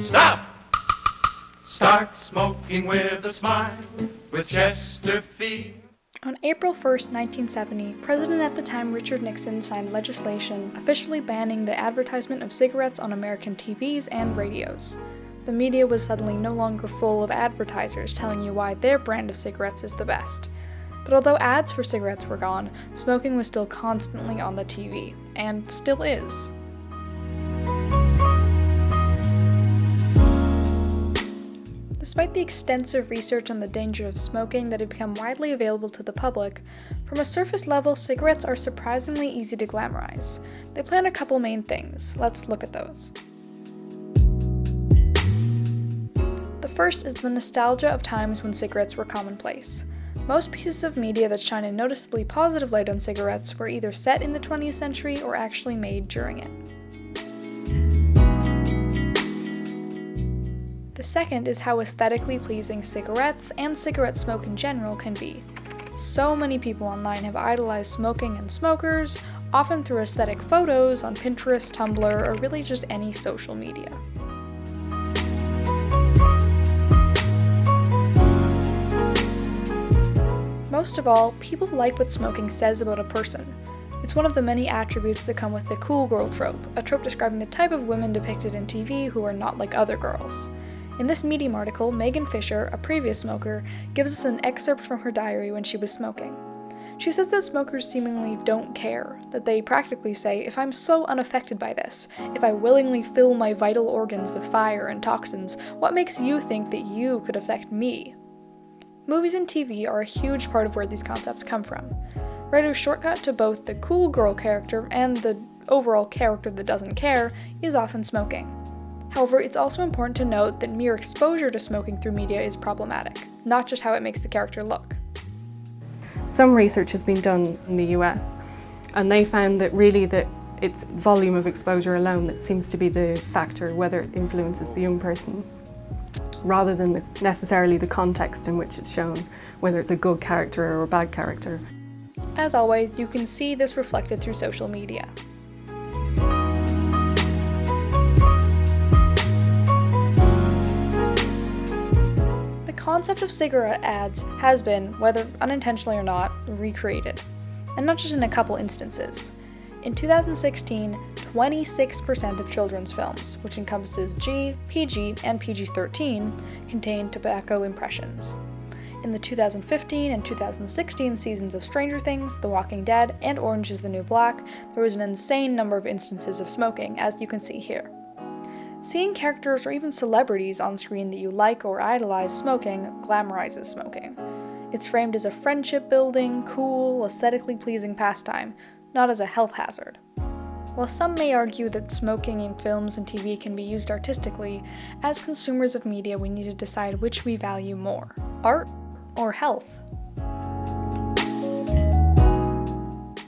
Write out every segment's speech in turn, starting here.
Stop! Start smoking with a smile with Chesterfield. On April 1st, 1970, President at the time Richard Nixon signed legislation officially banning the advertisement of cigarettes on American TVs and radios. The media was suddenly no longer full of advertisers telling you why their brand of cigarettes is the best. But although ads for cigarettes were gone, smoking was still constantly on the TV, and still is. Despite the extensive research on the danger of smoking that had become widely available to the public, from a surface level, cigarettes are surprisingly easy to glamorize. They plan a couple main things. Let's look at those. The first is the nostalgia of times when cigarettes were commonplace. Most pieces of media that shine a noticeably positive light on cigarettes were either set in the 20th century or actually made during it. The second is how aesthetically pleasing cigarettes and cigarette smoke in general can be. So many people online have idolized smoking and smokers, often through aesthetic photos on Pinterest, Tumblr, or really just any social media. Most of all, people like what smoking says about a person. It's one of the many attributes that come with the cool girl trope, a trope describing the type of women depicted in TV who are not like other girls. In this Medium article, Megan Fisher, a previous smoker, gives us an excerpt from her diary when she was smoking. She says that smokers seemingly don't care, that they practically say, if I'm so unaffected by this, if I willingly fill my vital organs with fire and toxins, what makes you think that you could affect me? Movies and TV are a huge part of where these concepts come from. Writers' shortcut to both the cool girl character and the overall character that doesn't care is often smoking. However, it's also important to note that mere exposure to smoking through media is problematic, not just how it makes the character look. Some research has been done in the US, and they found that really it's volume of exposure alone that seems to be the factor, whether it influences the young person, rather than necessarily the context in which it's shown, whether it's a good character or a bad character. As always, you can see this reflected through social media. The concept of cigarette ads has been, whether unintentionally or not, recreated, and not just in a couple instances. In 2016, 26% of children's films, which encompasses G, PG, and PG-13, contained tobacco impressions. In the 2015 and 2016 seasons of Stranger Things, The Walking Dead, and Orange is the New Black, there was an insane number of instances of smoking, as you can see here. Seeing characters or even celebrities on screen that you like or idolize smoking glamorizes smoking. It's framed as a friendship-building, cool, aesthetically pleasing pastime, not as a health hazard. While some may argue that smoking in films and TV can be used artistically, as consumers of media we need to decide which we value more, art or health.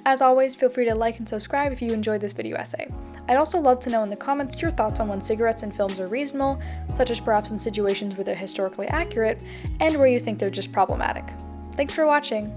As always, feel free to like and subscribe if you enjoyed this video essay. I'd also love to know in the comments your thoughts on when cigarettes in films are reasonable, such as perhaps in situations where they're historically accurate, and where you think they're just problematic. Thanks for watching!